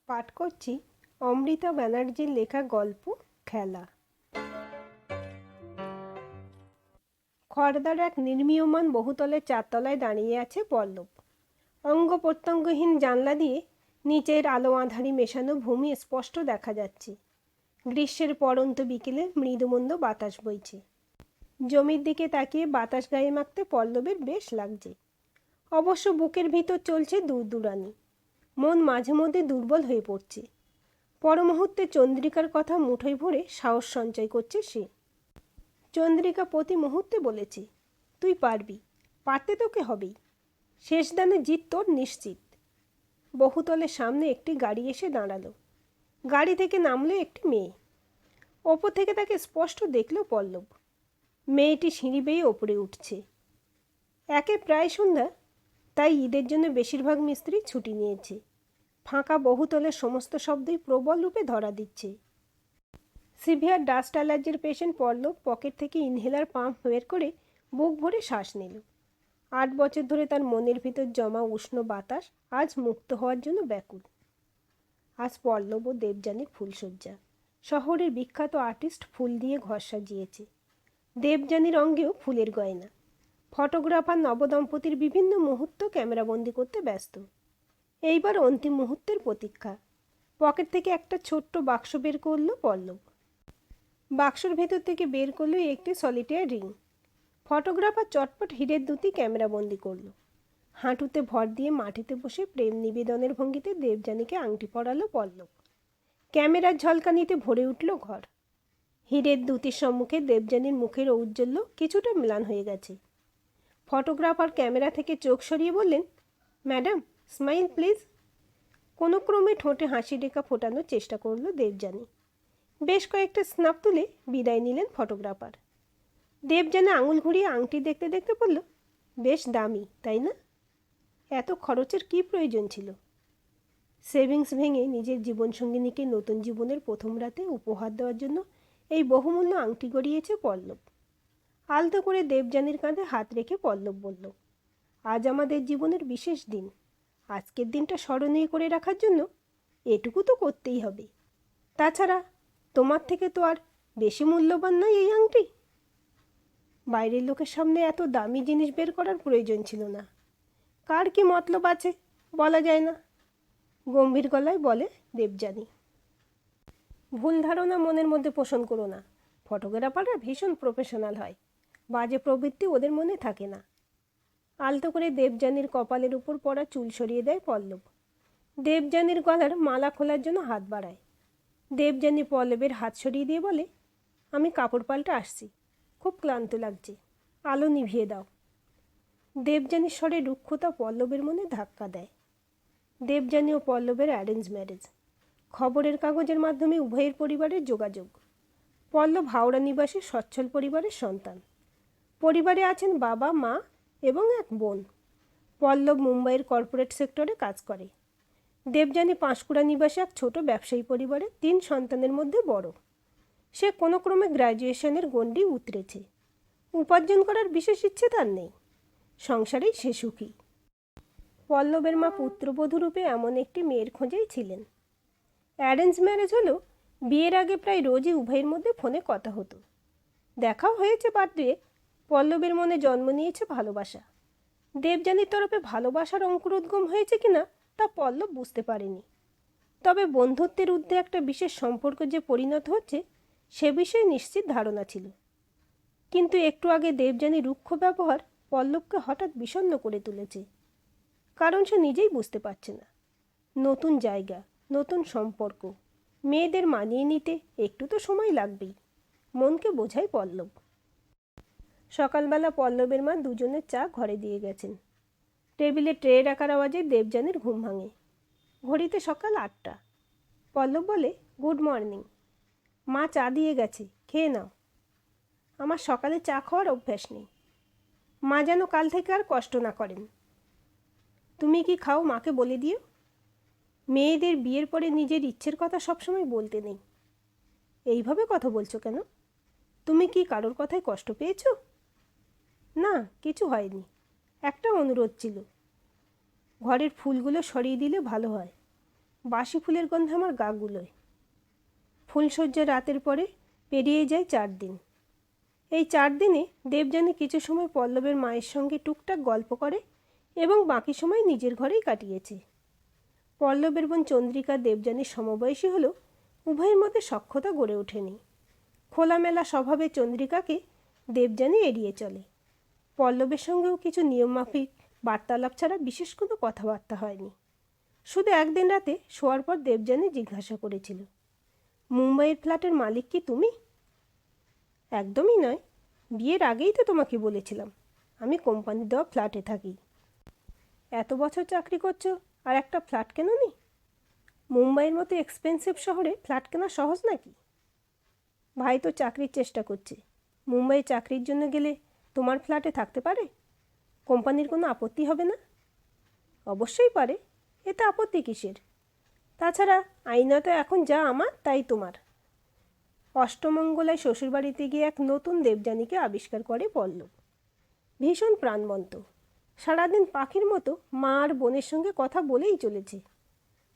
পাঠ করছি অমৃতা ব্যানার্জির লেখা গল্প খেলা। খড়দার এক নির্মীয়মান বহুতলের চারতলায় দাঁড়িয়ে আছে পল্লব। অঙ্গ প্রত্যঙ্গহীন জানলা দিয়ে নিচের আলো আঁধারি মেশানো ভূমি স্পষ্ট দেখা যাচ্ছে। গ্রীষ্মের পড়ন্ত বিকেলে মৃদুমন্দ বাতাস বইছে। জমির দিকে তাকিয়ে বাতাস গায়ে মাখতে পল্লবের বেশ লাগছে। অবশ্য বুকের ভিতর চলছে দূরদূরানি। মন মাঝে মধ্যে দুর্বল হয়ে পড়ছে। পর মুহূর্তে চন্দ্রিকার কথা মুঠোয় ভরে সাহস সঞ্চয় করছে সে। চন্দ্রিকা প্রতি মুহূর্তে বলেছে, তুই পারবি, পারতে তোকে হবেই। শেষ দানে জিত তোর নিশ্চিত। বহুতলের সামনে একটি গাড়ি এসে দাঁড়ালো। গাড়ি থেকে নামলো একটি মেয়ে। ওপর থেকে তাকে স্পষ্ট দেখল পল্লব। মেয়েটি সিঁড়ি বেয়ে ওপরে উঠছে। একে প্রায় সন্ধ্যা, তাই ঈদের জন্য বেশিরভাগ মিস্ত্রি ছুটি নিয়েছে। ফাঁকা বহুতলের সমস্ত শব্দই প্রবল রূপে ধরা দিচ্ছে। সিভিয়ার ডাস্ট অ্যালার্জির পেশেন্ট পল্লব পকেট থেকে ইনহেলার পাম্প বের করে বুক ভরে শ্বাস নিল। 8 বছর ধরে তার মনের ভিতর জমা উষ্ণ বাতাস আজ মুক্ত হওয়ার জন্য ব্যাকুল। আজ পল্লব ও দেবযানীর ফুলশয্যা। শহরের বিখ্যাত আর্টিস্ট ফুল দিয়ে ঘর সাজিয়েছে। দেবযানীর অঙ্গেও ফুলের গয়না। ফটোগ্রাফার নবদম্পতির বিভিন্ন মুহূর্ত ক্যামেরাবন্দি করতে ব্যস্ত। এইবার অন্তিম মুহূর্তের প্রতীক্ষা। পকেট থেকে একটা ছোট্ট বাক্স বের করল পল্লব। বাক্সর ভেতর থেকে বের করলো একটি সলিটেয়ার রিং। ফটোগ্রাফার চটপট হীরের দুটি ক্যামেরাবন্দি করল। হাঁটুতে ভর দিয়ে মাটিতে বসে প্রেম নিবেদনের ভঙ্গিতে দেবযানীকে আংটি পরালো পল্লব। ক্যামেরার ঝলকানিতে ভরে উঠল ঘর। হীরের দুটির সম্মুখে দেবযানীর মুখের ঔজ্জ্বল্য কিছুটা ম্লান হয়ে গেছে। ফটোগ্রাফার ক্যামেরা থেকে চোখ সরিয়ে বললেন, ম্যাডাম স্মাইল প্লিজ। কোনো ক্রমে ঠোঁটে হাসি রেখা ফোটানোর চেষ্টা করল দেবযানী। বেশ কয়েকটা স্ন্যাপ তুলে বিদায় নিলেন ফটোগ্রাফার। দেবযানী আঙুল ঘুরিয়ে আংটি দেখতে দেখতে বলল, বেশ দামি তাই না? এত খরচের কী প্রয়োজন ছিল? সেভিংস ভেঙে নিজের জীবনসঙ্গিনীকে নতুন জীবনের প্রথম রাতে উপহার দেওয়ার জন্য এই বহুমূল্য আংটি গড়িয়েছে পল্লব। আলতো করে দেবযানীর কাঁধে হাত রেখে পল্লব বলল, আজ আমাদের জীবনের বিশেষ দিন। আজকের দিনটা স্মরণীয় করে রাখার জন্য এটুকু তো করতেই হবে। তাছাড়া তোমার থেকে তো আর বেশি মূল্যবান নয় এই আংটি। বাইরের লোকের সামনে এত দামি জিনিস বের করার প্রয়োজন ছিল না। কার কি মতলব আছে বলা যায় না, গম্ভীর গলায় বলে দেবযানী। ভুল ধারণা মনের মধ্যে পোষণ করো না। ফটোগ্রাফাররা ভীষণ প্রফেশনাল হয়, বাজে প্রবৃত্তি ওদের মনে থাকে না। আলতো করে দেবযানীর কপালের উপর পড়া চুল সরিয়ে দেয় পল্লব। দেবযানীর গলার মালা খোলার জন্য হাত বাড়ায়। দেবযানী পল্লবের হাত সরিয়ে দিয়ে বলে, আমি কাপড় পাল্টে আসছি, খুব ক্লান্ত লাগছে, আলো নিভিয়ে দাও। দেবযানীর স্বরে রুক্ষতা পল্লবের মনে ধাক্কা দেয়। দেবযানী ও পল্লবের অ্যারেঞ্জ ম্যারেজ। খবরের কাগজের মাধ্যমে উভয়ের পরিবারের যোগাযোগ। পল্লব হাওড়া নিবাসী সচ্ছল পরিবারের সন্তান। পরিবারে আছেন বাবা, মা এবং এক বোন। পল্লব মুম্বাইয়ের কর্পোরেট সেক্টরে কাজ করে। দেবযানী পাঁশকুড়া নিবাসী এক ছোট ব্যবসায়ী পরিবারের 3 সন্তানের মধ্যে বড়। সে কোনো ক্রমে গ্র্যাজুয়েশনের গণ্ডি উতরেছে। উপার্জন করার বিশেষ ইচ্ছে তার নেই। সংসারেই সে সুখী। পল্লবের মা পুত্রবধূরূপে এমন একটি মেয়ের খোঁজেই ছিলেন। অ্যারেঞ্জ ম্যারেজ হলেও বিয়ের আগে প্রায় রোজই উভয়ের মধ্যে ফোনে কথা হতো। দেখাও হয়েছে বার্থডে। পল্লবের মনে জন্ম নিয়েছে ভালোবাসা। দেবযানীর তরফে ভালোবাসার অঙ্কুরোদ্গম হয়েছে কিনা তা পল্লব বুঝতে পারেনি। তবে বন্ধুত্বের ঊর্ধ্বে একটা বিশেষ সম্পর্ক যে পরিণত হচ্ছে সে বিষয়ে নিশ্চিত ধারণা ছিল। কিন্তু একটু আগে দেবযানীর রুক্ষ ব্যবহার পল্লবকে হঠাৎ বিষণ্ণ করে তুলেছে। কারণ সে নিজেই বুঝতে পারছে না। নতুন জায়গা, নতুন সম্পর্ক, মেয়েদের মানিয়ে নিতে একটু তো সময় লাগবেই। মনকে বোঝায় পল্লব। সকালবেলা পল্লবের মা দুজনের চা ঘরে দিয়ে গেছেন। টেবিলে ট্রে রাখার আওয়াজে দেবযানীর ঘুম ভাঙে। ঘড়িতে সকাল 8টা। পল্লব বলে, গুড মর্নিং। মা চা দিয়ে গেছে, খেয়ে নাও। আমার সকালে চা খাওয়ার অভ্যাস নেই। মা যেন কাল থেকে আর কষ্ট না করেন। তুমি কি খাও মাকে বলে দিও। মেয়েদের বিয়ের পরে নিজের ইচ্ছের কথা সবসময় বলতে নেই। এইভাবে কথা বলছো কেন? তুমি কি কারোর কথায় কষ্ট পেয়েছো? না, কিছু হয়নি। একটা অনুরোধ ছিল, ঘরের ফুলগুলো সরিয়ে দিলে ভালো হয়। বাসি ফুলের গন্ধে আমার গা গুলোয়। ফুলশয্যা রাতের পরে পেরিয়ে যায় 4 দিন। এই 4 দিনে দেবযানী কিছু সময় পল্লবের মায়ের সঙ্গে টুকটাক গল্প করে এবং বাকি সময় নিজের ঘরেই কাটিয়েছে। পল্লবের বোন চন্দ্রিকা দেবযানীর সমবয়সী হলেও উভয়ের মধ্যে সখ্যতা গড়ে ওঠেনি। খোলামেলা স্বভাবে চন্দ্রিকাকে দেবযানী এড়িয়ে চলে। পল্লবের সঙ্গেও কিছু নিয়মমাফিক বার্তালাপ ছাড়া বিশেষ কোনো কথাবার্তা হয়নি। শুধু একদিন রাতে শোয়ার পর দেবযানী জিজ্ঞাসা করেছিল, মুম্বাইয়ের ফ্ল্যাটের মালিক কি তুমি? একদমই নয়, বিয়ের আগেই তো তোমাকে বলেছিলাম আমি কোম্পানি দেওয়া ফ্ল্যাটে থাকি। এত বছর চাকরি করছো আর একটা ফ্ল্যাট কেননি? মুম্বাইয়ের মতো এক্সপেন্সিভ শহরে ফ্ল্যাট কেনা সহজ নাকি? ভাই তো চাকরির চেষ্টা করছে, মুম্বাইয়ে চাকরির জন্য গেলে তোমার ফ্ল্যাটে থাকতে পারে? কোম্পানির কোনো আপত্তি হবে না? অবশ্যই পারে, এতে আপত্তি কিসের? তাছাড়া আইনত এখন যা আমার তাই তোমার। অষ্টমঙ্গলায় শ্বশুরবাড়িতে গিয়ে এক নতুন দেবযানীকে আবিষ্কার করে পল্লব। ভীষণ প্রাণবন্ত, সারাদিন পাখির মতো মা আর বোনের সঙ্গে কথা বলেই চলেছে।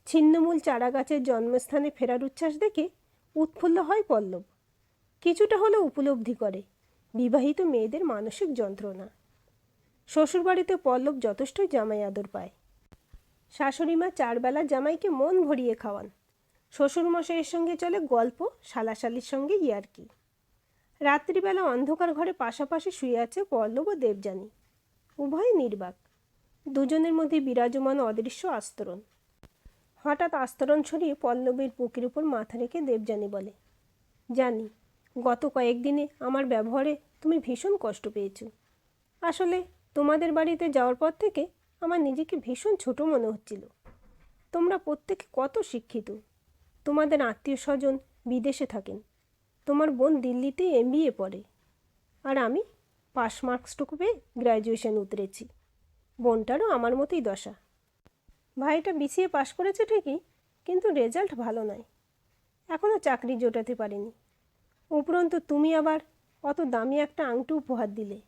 ছিন্নমূল চারাগাছের জন্মস্থানে ফেরার উচ্ছ্বাস দেখে উৎফুল্ল হয় পল্লব। কিছুটা হলেও উপলব্ধি করে বিবাহিত মেয়েদের মানসিক যন্ত্রণা। শ্বশুরবাড়িতে পল্লব যথেষ্টই জামাই আদর পায়। শাশুড়িমা 4 বেলা জামাইকে মন ভরিয়ে খাওয়ান। শ্বশুরমশাইয়ের সঙ্গে চলে গল্প, শালাশালির সঙ্গে ইয়ার্কি। রাত্রিবেলা অন্ধকার ঘরে পাশাপাশি শুয়ে আছে পল্লব ও দেবযানী। উভয় নির্বাক, দুজনের মধ্যে বিরাজমান অদৃশ্য আস্তরণ। হঠাৎ আস্তরণ ছড়িয়ে পল্লবের বুকের উপর মাথা রেখে দেবযানী বলে, জানি গত কয়েকদিনে আমার ব্যবহারে তুমি ভীষণ কষ্ট পেয়েছ। আসলে তোমাদের বাড়িতে যাওয়ার পর থেকে আমার নিজেকে ভীষণ ছোট মনে হচ্ছিল। তোমরা প্রত্যেকে কত শিক্ষিত, তোমাদের আত্মীয় স্বজন বিদেশে থাকেন, তোমার বোন দিল্লিতে MBA পড়ে, আর আমি পাস মার্কসটুকু পেয়ে গ্র্যাজুয়েশন উতরেছি। বোনটারও আমার মতোই দশা। ভাইটা BCA পাশ করেছে ঠিকই, কিন্তু রেজাল্ট ভালো নয়, এখনও চাকরি জোটাতে পারেনি। উপরন্তু তুমি আবার অত দামি একটা আংটি উপহার দিলে।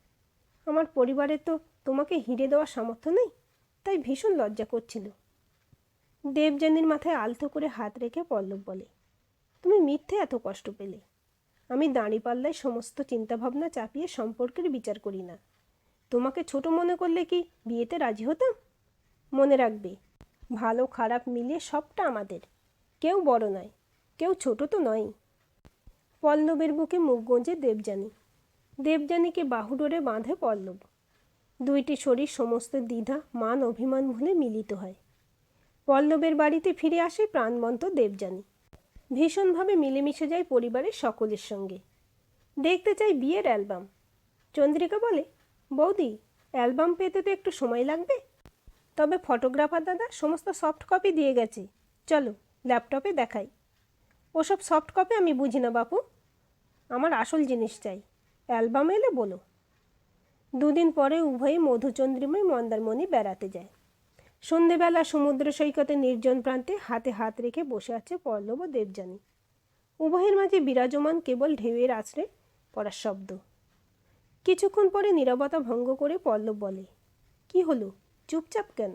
আমার পরিবারের তো তোমাকে হিরে দেওয়ার সামর্থ্য নেই, তাই ভীষণ লজ্জা করছিল। দেবযানীর মাথায় আলতো করে হাত রেখে পল্লব বলে, তুমি মিথ্যে এত কষ্ট পেলে। আমি দাঁড়িপাল্লায় সমস্ত চিন্তাভাবনা চাপিয়ে সম্পর্কের বিচার করি না। তোমাকে ছোট মনে করলে কি বিয়েতে রাজি হতাম? মনে রাখবে, ভালো খারাপ মিলিয়ে সবটা আমাদের, কেউ বড় নয়, কেউ ছোট তো নয়। পল্লবের বুকে মুখ গুঁজে দেবযানী। দেবযানীকে বাহুডোরে বাঁধে পল্লব। দুইটি শরীর সমস্ত দ্বিধা মান অভিমান ভুলে মিলিত হয়। পল্লবের বাড়িতে ফিরে আসে প্রাণবন্ত দেবযানী। ভীষণভাবে মিলেমিশে যায় পরিবারের সকলের সঙ্গে। দেখতে চাই বিয়ের অ্যালবাম। চন্দ্রিকা বলে, বৌদি, অ্যালবাম পেতে তো একটু সময় লাগবে, তবে ফটোগ্রাফার দাদা সমস্ত সফট কপি দিয়ে গেছে, চলো ল্যাপটপে দেখাই। ওসব সফট কপি আমি বুঝি না বাপু, আমার আসল জিনিস চাই। অ্যালবাম এলে বলো। 2 দিন পরে উভয়ে মধুচন্দ্রিমায় মন্দারমণি বেড়াতে যায়। সন্ধেবেলা সমুদ্র সৈকতে নির্জন প্রান্তে হাতে হাত রেখে বসে আছে পল্লব ও দেবযানী। উভয়ের মাঝে বিরাজমান কেবল ঢেউয়ের আছড়ে পড়ার শব্দ। কিছুক্ষণ পরে নীরবতা ভঙ্গ করে পল্লব বলে, কি হলো, চুপচাপ কেন?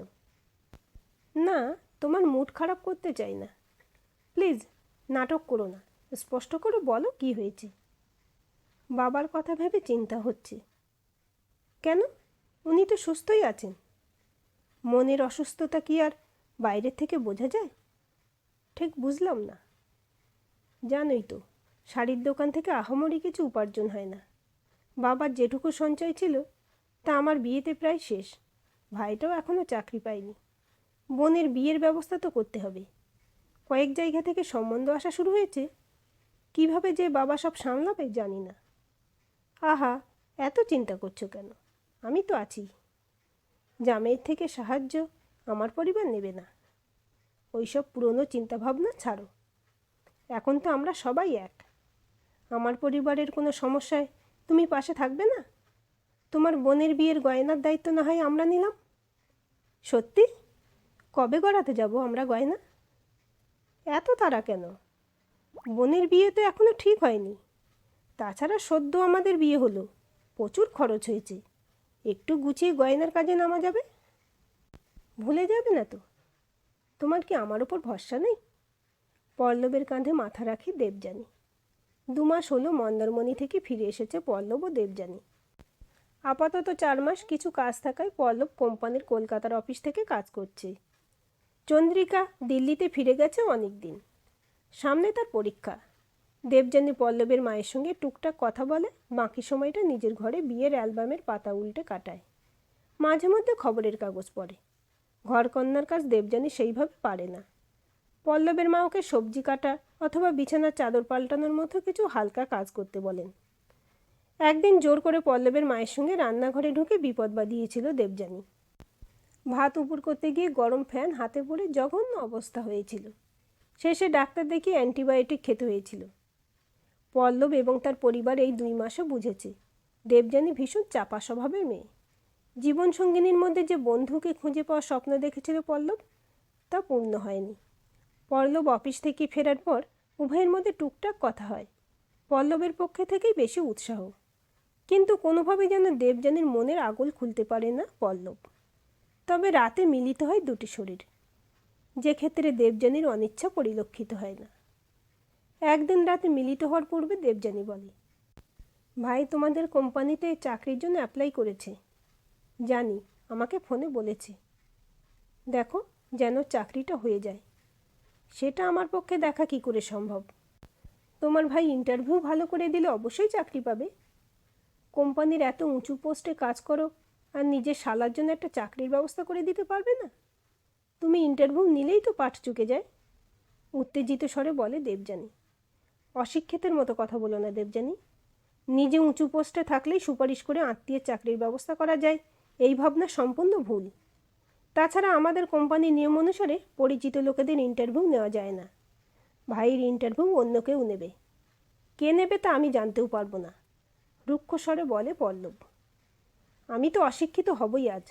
না, তোমার মুড খারাপ করতে চাই না, প্লিজ নাটক করো না, স্পষ্ট করে বলো কি হয়েছে। বাবার কথা ভেবে চিন্তা হচ্ছে। কেন? উনি তো সুস্থই আছেন। মনের অসুস্থতা কি আর বাইরের থেকে বোঝা যায়? ঠিক বুঝলাম না। জানোই তো, শাড়ির দোকান থেকে আহামরি কিছু উপার্জন হয় না। বাবার যেটুকু সঞ্চয় ছিল তা আমার বিয়েতে প্রায় শেষ। ভাইটাও এখনও চাকরি পায়নি। বোনের বিয়ের ব্যবস্থা তো করতে হবে। কয়েক জায়গা থেকে সম্বন্ধ আসা শুরু হয়েছে, কিভাবে যে বাবা সব সামলাবে জানি না। আহা, এত চিন্তা করছো কেন? আমি তো আছি। জামাইয়ের থেকে সাহায্য আমার পরিবার নেবে না। ওইসব পুরনো চিন্তাভাবনা ছাড়ো। এখন তো আমরা সবাই এক। আমার পরিবারের কোনো সমস্যায় তুমি পাশে থাকবে না? তোমার বোনের বিয়ের গয়নার দায়িত্ব না হয় আমরা নিলাম। সত্যি? কবে গড়াতে যাব আমরা গয়না? এত তাড়া কেন? বোনের বিয়ে তো এখনও ঠিক হয়নি। তাছাড়া সদ্য আমাদের বিয়ে হলো, প্রচুর খরচ হয়েছে। একটু গুছিয়ে গয়নার কাজে নামা যাবে। ভুলে যাবে না তো? তোমার কি আমার ওপর ভরসা নেই? পল্লবের কাঁধে মাথা রাখে দেবযানী। 2 মাস হলো মন্দারমণি থেকে ফিরে এসেছে পল্লব ও দেবযানী। আপাতত 4 মাস কিছু কাজ থাকায় পল্লব কোম্পানির কলকাতার অফিস থেকে কাজ করছে। চন্দ্রিকা দিল্লিতে ফিরে গেছে অনেক দিন। সামনে তার পরীক্ষা। দেবযানী পল্লবের মায়ের সঙ্গে টুকটাক কথা বলে, বাকি সময়টা নিজের ঘরে বিয়ের অ্যালবামের পাতা উল্টে কাটায়। মাঝে মধ্যে খবরের কাগজ পড়ে। ঘরকন্নার কাজ দেবযানী সেইভাবে পারে না। পল্লবের মা ওকে সবজি কাটা অথবা বিছানার চাদর পাল্টানোর মতো কিছু হালকা কাজ করতে বলেন। একদিন জোর করে পল্লবের মায়ের সঙ্গে রান্নাঘরে ঢুকে বিপদ বাঁধিয়েছিল দেবযানী। ভাত উপর করতে গিয়ে গরম ফ্যান হাতে পড়ে জঘন্য অবস্থা হয়েছিল। শেষে ডাক্তার দেখিয়ে অ্যান্টিবায়োটিক খেতে হয়েছিল। পল্লব এবং তার পরিবার এই 2 মাসও বুঝেছে দেবযানী ভীষণ চাপা স্বভাবের মেয়ে। জীবনসঙ্গিনীর মধ্যে যে বন্ধুকে খুঁজে পাওয়ার স্বপ্ন দেখেছিল পল্লব, তা পূর্ণ হয়নি। পল্লব অফিস থেকে ফেরার পর উভয়ের মধ্যে টুকটাক কথা হয়। পল্লবের পক্ষে থেকেই বেশি উৎসাহ, কিন্তু কোনোভাবে যেন দেবযানীর মনের আগল খুলতে পারে না পল্লব। তবে রাতে মিলিত হয় দুটি শরীর, যে ক্ষেত্রে দেবযানীর অনিচ্ছা পরিলক্ষিত হয় না। একদিন রাতে মিলিত হওয়ার পূর্বে দেবযানী বলে, ভাই তোমাদের কোম্পানিতে চাকরির জন্য অ্যাপ্লাই করেছে। জানি, আমাকে ফোনে বলেছে। দেখো যেন চাকরিটা হয়ে যায়। সেটা আমার পক্ষে দেখা কি করে সম্ভব? তোমার ভাই ইন্টারভিউ ভালো করে দিলে অবশ্যই চাকরি পাবে। কোম্পানির এত উঁচু পোস্টে কাজ করো আর নিজের শালার জন্য একটা চাকরির ব্যবস্থা করে দিতে পারবে না? তুমি ইন্টারভিউ নিলেই তো পাঠ চুকে যায়। উত্তেজিত স্বরে বলে দেবযানী। অশিক্ষিতের মতো কথা বলো না দেবযানী। নিজে উঁচু পোস্টে থাকলেই সুপারিশ করে আত্মীয়ের চাকরির ব্যবস্থা করা যায়, এই ভাবনা সম্পূর্ণ ভুল। তাছাড়া আমাদের কোম্পানির নিয়ম অনুসারে পরিচিত লোকেদের ইন্টারভিউ নেওয়া যায় না। ভাইয়ের ইন্টারভিউ অন্য কেউ নেবে। কে নেবে তা আমি জানতেও পারবো না, রুক্ষ স্বরে বলে পল্লব। আমি তো অশিক্ষিত হবই আজ।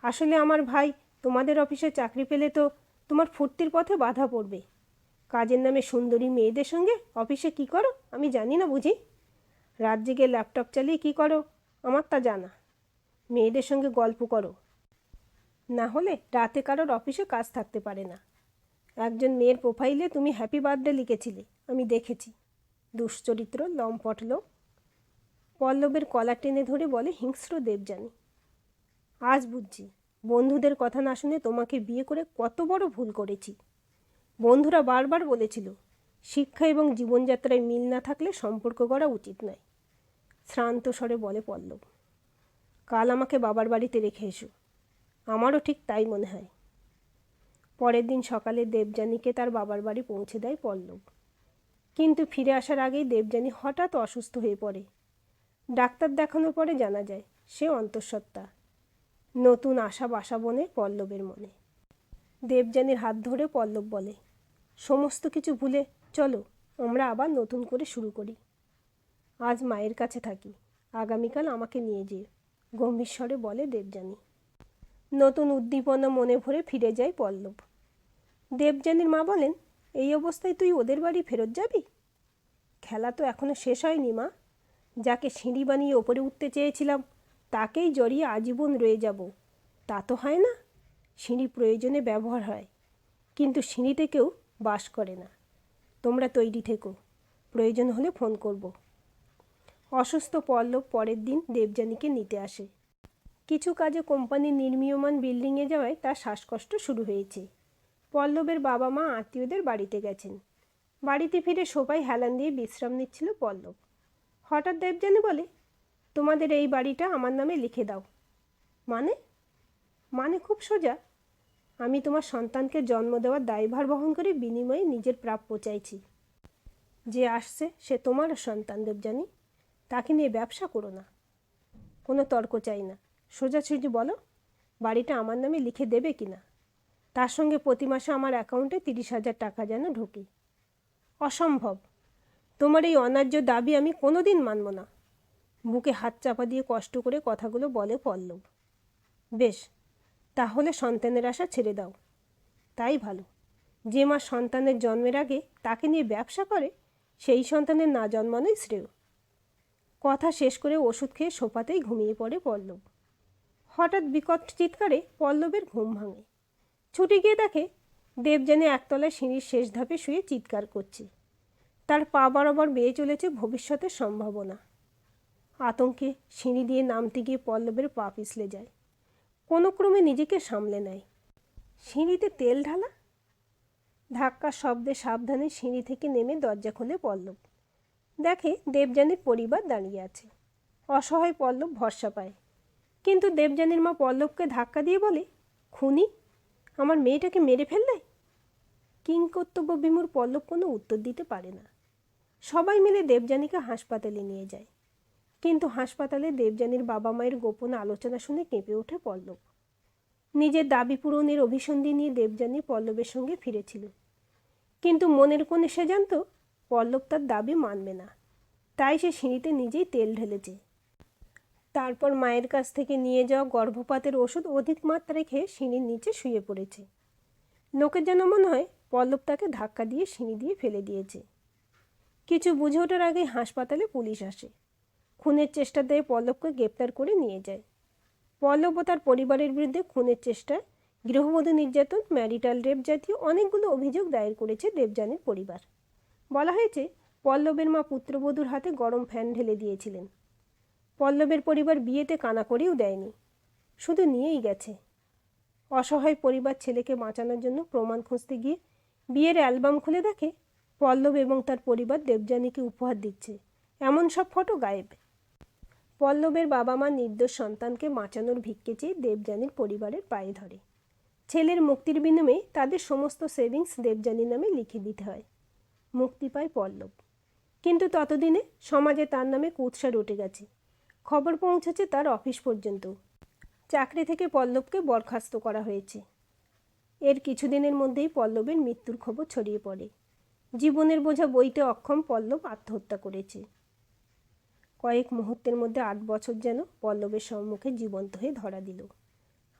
আসলে আমার ভাই তোমাদের অফিসে চাকরি পেলে তো তোমার ফুর্তির পথে বাধা পড়বে। কাজের নামে সুন্দরী মেয়েদের সঙ্গে অফিসে কি করো আমি জানি না বুঝি? রাত জেগে ল্যাপটপ চালিয়ে কি করো আমার তা জানা। মেয়েদের সঙ্গে গল্প করো, না হলে রাতে কারোর অফিসে কাজ থাকতে পারে না। একজন মেয়ের প্রোফাইলে তুমি হ্যাপি বার্থডে লিখেছিলে, আমি দেখেছি। দুশ্চরিত্র লম্পট লোক। পল্লবের কলার টেনে ধরে বলে হিংস্র দেবযানী। আজ বুঝছি বন্ধুদের কথা না শুনে তোমাকে বিয়ে করে কত বড় ভুল করেছি। বন্ধুরা বারবার বলেছিল শিক্ষা এবং জীবনযাত্রায় মিল না থাকলে সম্পর্ক করা উচিত নয়। শ্রান্ত স্বরে বলে পল্লব। কাল আমাকে বাবার বাড়িতে রেখে এসো। আমারও ঠিক তাই মনে হয়। পরের দিন সকালে দেবযানীকে তার বাবার বাড়ি পৌঁছে দেয় পল্লব। কিন্তু ফিরে আসার আগেই দেবযানী হঠাৎ অসুস্থ হয়ে পড়ে। ডাক্তার দেখানোর পরে জানা যায় সে অন্তঃসত্ত্বা। নতুন আশা বাসা বনে পল্লবের মনে। দেবযানীর হাত ধরে পল্লব বলে, সমস্ত কিছু ভুলে চলো আমরা আবার নতুন করে শুরু করি। আজ মায়ের কাছে থাকি, আগামীকাল আমাকে নিয়ে যেও, গম্ভীর স্বরে বলে দেবযানী। নতুন উদ্দীপনা মনে ভরে ফিরে যায় পল্লব। দেবযানীর মা বলেন, এই অবস্থায় তুই ওদের বাড়ি ফেরত যাবি? খেলা তো এখনো শেষ হয়নি মা। যাকে সিঁড়ি বানিয়ে ওপরে উঠতে চেয়েছিলাম তাকেই জড়িয়ে আজীবন রয়ে যাব, তা তো হয় না। সিঁড়ি প্রয়োজনে ব্যবহার হয়, কিন্তু সিঁড়িতে কেউ বাস করে না। তোমরা তৈরি থেকো, প্রয়োজন হলে ফোন করব। অসুস্থ পল্লব পরের দিন দেবযানীকে নিতে আসে। কিছু কাজে কোম্পানির নির্মীয়মান বিল্ডিংয়ে যাওয়ায় তার শ্বাসকষ্ট শুরু হয়েছে। পল্লবের বাবা মা আত্মীয়দের বাড়িতে গেছেন। বাড়িতে ফিরে সবাই হেলান দিয়ে বিশ্রাম নিচ্ছিল পল্লব। হঠাৎ দেবযানী বলে, তোমাদের এই বাড়িটা আমার নামে লিখে দাও। মানে? মানে খুব সোজা। আমি তোমার সন্তানকে জন্ম দেওয়ার দায়ভার বহন করে বিনিময়ে নিজের প্রাপ্য চাইছি। যে আসছে সে তোমারও সন্তান দেবযানী, তাকে নিয়ে ব্যবসা করো না। কোনো তর্ক চাই না, সোজাসুজি বলো বাড়িটা আমার নামে লিখে দেবে কি না। তার সঙ্গে প্রতি মাসে আমার অ্যাকাউন্টে 30,000 টাকা যেন ঢোকে। অসম্ভব। তোমার এই অন্যায্য দাবি আমি কোনো দিন মানব না। বুকে হাত চাপা দিয়ে কষ্ট করে কথাগুলো বলে পল্লব। বেশ, তাহলে সন্তানের আশা ছেড়ে দাও, তাই ভালো। যে মা সন্তানের জন্মের আগে তাকে নিয়ে ব্যবসা করে সেই সন্তানের না জন্মানোই শ্রেয়। কথা শেষ করে ওষুধ খেয়ে সোফাতেই ঘুমিয়ে পড়ে পল্লব। হঠাৎ বিকট চিৎকারে পল্লবের ঘুম ভাঙে। ছুটে গিয়ে দেখে দেবযানী একতলায় সিঁড়ির শেষ ধাপে শুয়ে চিৎকার করছে। তার পা বরাবর বেয়ে চলেছে ভবিষ্যতের সম্ভাবনা। আতঙ্কে সিঁড়ি দিয়ে নামতে গিয়ে পল্লবের পা পিছলে যায়। কোনো ক্রমে নিজেকে সামলে নেয়। সিঁড়িতে তেল ঢালা। ধাক্কার শব্দে সাবধানে সিঁড়ি থেকে নেমে দরজা খোলে পল্লব। দেখে দেবযানীর পরিবার দাঁড়িয়ে আছে। অসহায় পল্লব ভরসা পায়। কিন্তু দেবযানীর মা পল্লবকে ধাক্কা দিয়ে বলে, খুনি, আমার মেয়েটাকে মেরে ফেললে। কিংকর্তব্য বিমূঢ় পল্লব কোনো উত্তর দিতে পারে না। সবাই মিলে দেবযানীকে হাসপাতালে নিয়ে যায়। কিন্তু হাসপাতালে দেবযানীর বাবা মায়ের গোপন আলোচনা শুনে কেঁপে ওঠে পল্লব। নিজের দাবি পূরণের অভিসন্ধি নিয়ে দেবযানী পল্লবের সঙ্গে ফিরেছিল। কিন্তু মনের কোণে সে জানত পল্লব তার দাবি মানবে না। তাই সে সিঁড়িতে নিজেই তেল ঢেলেছে। তারপর মায়ের কাছ থেকে নিয়ে যাওয়া গর্ভপাতের ওষুধ অধিক মাত্রায় খেয়ে সিঁড়ির নিচে শুয়ে পড়েছে। লোকের যেন মনে হয় পল্লব তাকে ধাক্কা দিয়ে সিঁড়ি দিয়ে ফেলে দিয়েছে। কিছু বুঝে ওঠার আগেই হাসপাতালে পুলিশ আসে। খুনের চেষ্টা দিয়ে পল্লবকে গ্রেপ্তার করে নিয়ে যায়। পল্লব ও তার পরিবারের বিরুদ্ধে খুনের চেষ্টায়, গৃহবধূ নির্যাতন, ম্যারিটাল রেপ জাতীয় অনেকগুলো অভিযোগ দায়ের করেছে দেবযানীর পরিবার। বলা হয়েছে পল্লবের মা পুত্রবধূর হাতে গরম ফ্যান ঢেলে দিয়েছিলেন। পল্লবের পরিবার বিয়েতে কানাকড়িও দেয়নি, শুধু নিয়েই গেছে। অসহায় পরিবার ছেলেকে বাঁচানোর জন্য প্রমাণ খুঁজতে গিয়ে বিয়ের অ্যালবাম খুলে দেখে পল্লব এবং তার পরিবার দেবযানীকে উপহার দিচ্ছে এমন সব ফটো গায়েব। পল্লবের বাবা মা নির্দোষ সন্তানকে বাঁচানোর ভিক্ষে চেয়ে দেবযানীর পরিবারের পায়ে ধরে। ছেলের মুক্তির বিনিময়ে তাদের সমস্ত সেভিংস দেবযানীর নামে লিখে দিতে হয়। মুক্তি পায় পল্লব। কিন্তু ততদিনে সমাজে তার নামে কুৎসা উঠে গেছে। খবর পৌঁছেছে তার অফিস পর্যন্ত। চাকরি থেকে পল্লবকে বরখাস্ত করা হয়েছে। এর কিছুদিনের মধ্যেই পল্লবের মৃত্যুর খবর ছড়িয়ে পড়ে। জীবনের বোঝা বইতে অক্ষম পল্লব আত্মহত্যা করেছে। কয়েক মুহূর্তের মধ্যে 8 বছর যেন পল্লবের সম্মুখে জীবন্ত হয়ে ধরা দিল।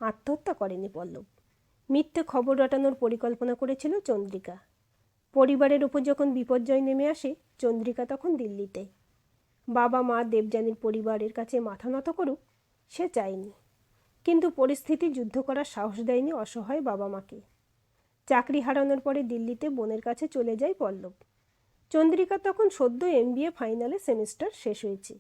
আত্মহত্যা করেনি পল্লব, মিথ্যে খবর রটানোর পরিকল্পনা করেছিল চন্দ্রিকা। পরিবারের ওপর যখন বিপর্যয় নেমে আসে, চন্দ্রিকা তখন দিল্লিতে। বাবা মা দেবযানীর পরিবারের কাছে মাথা নত করুক সে চায়নি। কিন্তু পরিস্থিতি যুদ্ধ করার সাহস দেয়নি অসহায় বাবা মাকে। চাকরি হারানোর পরে দিল্লিতে বোনের কাছে চলে যায় পল্লব। চন্দ্রিকা তখন সদ্য MBA ফাইনালে সেমিস্টার শেষ হয়েছে।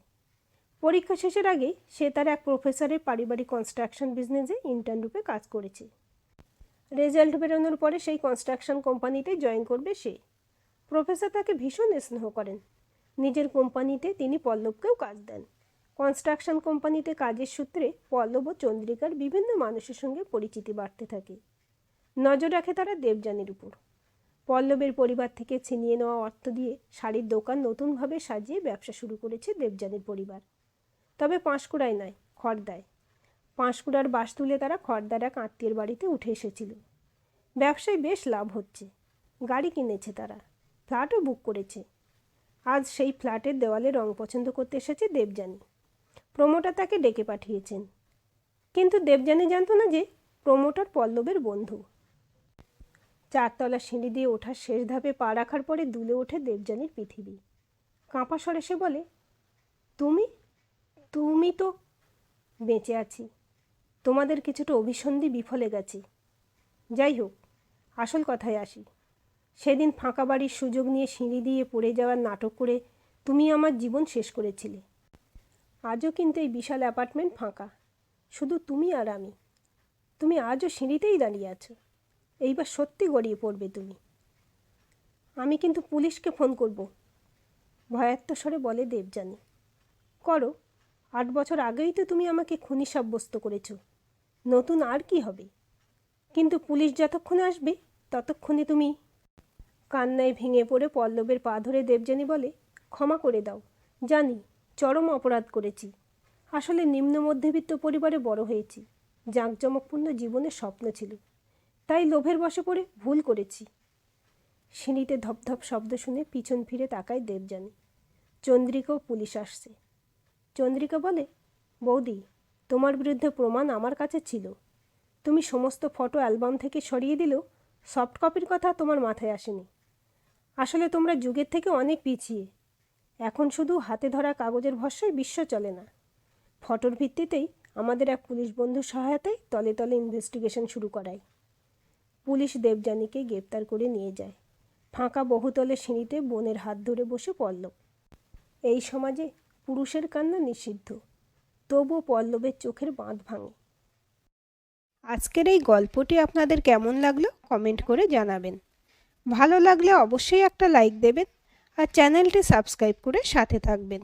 পরীক্ষা শেষের আগে সে তার এক প্রফেসরের পারিবারিক কনস্ট্রাকশন বিজনেসে ইন্টার্ন রূপে কাজ করেছে। রেজাল্ট বেরোনোর পরে সেই কনস্ট্রাকশন কোম্পানিতে জয়েন করবে সে। প্রফেসর তাকে ভীষণ স্নেহ করেন। নিজের কোম্পানিতে তিনি পল্লবকেও কাজ দেন। কনস্ট্রাকশন কোম্পানিতে কাজের সূত্রে পল্লব ও চন্দ্রিকার বিভিন্ন মানুষের সঙ্গে পরিচিতি বাড়তে থাকে। নজর রাখে তারা দেবযানীর উপর। পল্লবের পরিবার থেকে ছিনিয়ে নেওয়া অর্থ দিয়ে শাড়ির দোকান নতুনভাবে সাজিয়ে ব্যবসা শুরু করেছে দেবযানীর পরিবার। তবে পাঁশকুড়ায় নয়, খড়দায়। পাঁশকুড়ার বাস তুলে তারা খড়দার এক আত্মীয়ের বাড়িতে উঠে এসেছিল। ব্যবসায় বেশ লাভ হচ্ছে। গাড়ি কিনেছে তারা, ফ্ল্যাটও বুক করেছে। আজ সেই ফ্ল্যাটের দেওয়ালে রং পছন্দ করতে এসেছে দেবযানী। প্রমোটার তাকে ডেকে পাঠিয়েছেন। কিন্তু দেবযানী জানত না যে প্রমোটার পল্লবের বন্ধু। 4 তলা সিঁড়ি দিয়ে ওঠার শেষ ধাপে পা রাখার পরে দুলে ওঠে দেবযানীর পৃথিবী। কাঁপা স্বরে সে বলে, তুমি তুমি তো। বেঁচে আছি, তোমাদের কিছুটা অভিসন্ধি বিফলে গেছে। যাই হোক, আসল কথায় আসি। সেদিন ফাঁকা বাড়ির সুযোগ নিয়ে সিঁড়ি দিয়ে পড়ে যাওয়ার নাটক করে তুমি আমার জীবন শেষ করেছিলে। আজও কিন্তু এই বিশাল অ্যাপার্টমেন্ট ফাঁকা, শুধু তুমি আর আমি। তুমি আজও সিঁড়িতেই দাঁড়িয়ে আছো। এইবার সত্যি গড়িয়ে পড়বে তুমি। আমি কিন্তু পুলিশকে ফোন করব, ভয়ার্ত স্বরে বলে দেবযানী। করো, 8 বছর আগেই তো তুমি আমাকে খুনি সাব্যস্ত করেছ। নতুন আর কি হবে? কিন্তু পুলিশ যতক্ষণে আসবে ততক্ষণে তুমি। কান্নায় ভেঙে পড়ে পল্লবের পা ধরে দেবযানী বলে, ক্ষমা করে দাও, জানি চরম অপরাধ করেছি। আসলে নিম্ন মধ্যবিত্ত পরিবারে বড় হয়েছি। জাঁকজমকপূর্ণ জীবনের স্বপ্ন ছিল, তাই লোভের বশে পড়ে ভুল করেছি। সিঁড়িতে ধপধপ শব্দ শুনে পিছন ফিরে তাকায় দেবযানী। চন্দ্রিকাও পুলিশ আসছে। চন্দ্রিকা বলে, বৌদি, তোমার বিরুদ্ধে প্রমাণ আমার কাছে ছিল। তুমি সমস্ত ফটো অ্যালবাম থেকে সরিয়ে দিলেও সফট কপির কথা তোমার মাথায় আসেনি। আসলে তোমরা যুগের থেকে অনেক পিছিয়ে। এখন শুধু হাতে ধরা কাগজের ভরসায় বিশ্ব চলে না। ফটোর ভিত্তিতেই আমাদের এক পুলিশ বন্ধুর সহায়তায় তলে তলে ইনভেস্টিগেশন শুরু করায়। পুলিশ দেবযানীকে গ্রেপ্তার করে নিয়ে যায়। ফাঁকা বহুতলে সিঁড়িতে বোনের হাত ধরে বসে পল্লব। এই সমাজে পুরুষের কান্না নিষিদ্ধ, তবুও পল্লবের চোখের বাঁধ ভাঙে। আজকের এই গল্পটি আপনাদের কেমন লাগলো কমেন্ট করে জানাবেন। ভালো লাগলে অবশ্যই একটা লাইক দেবেন আর চ্যানেলটি সাবস্ক্রাইব করে সাথে থাকবেন।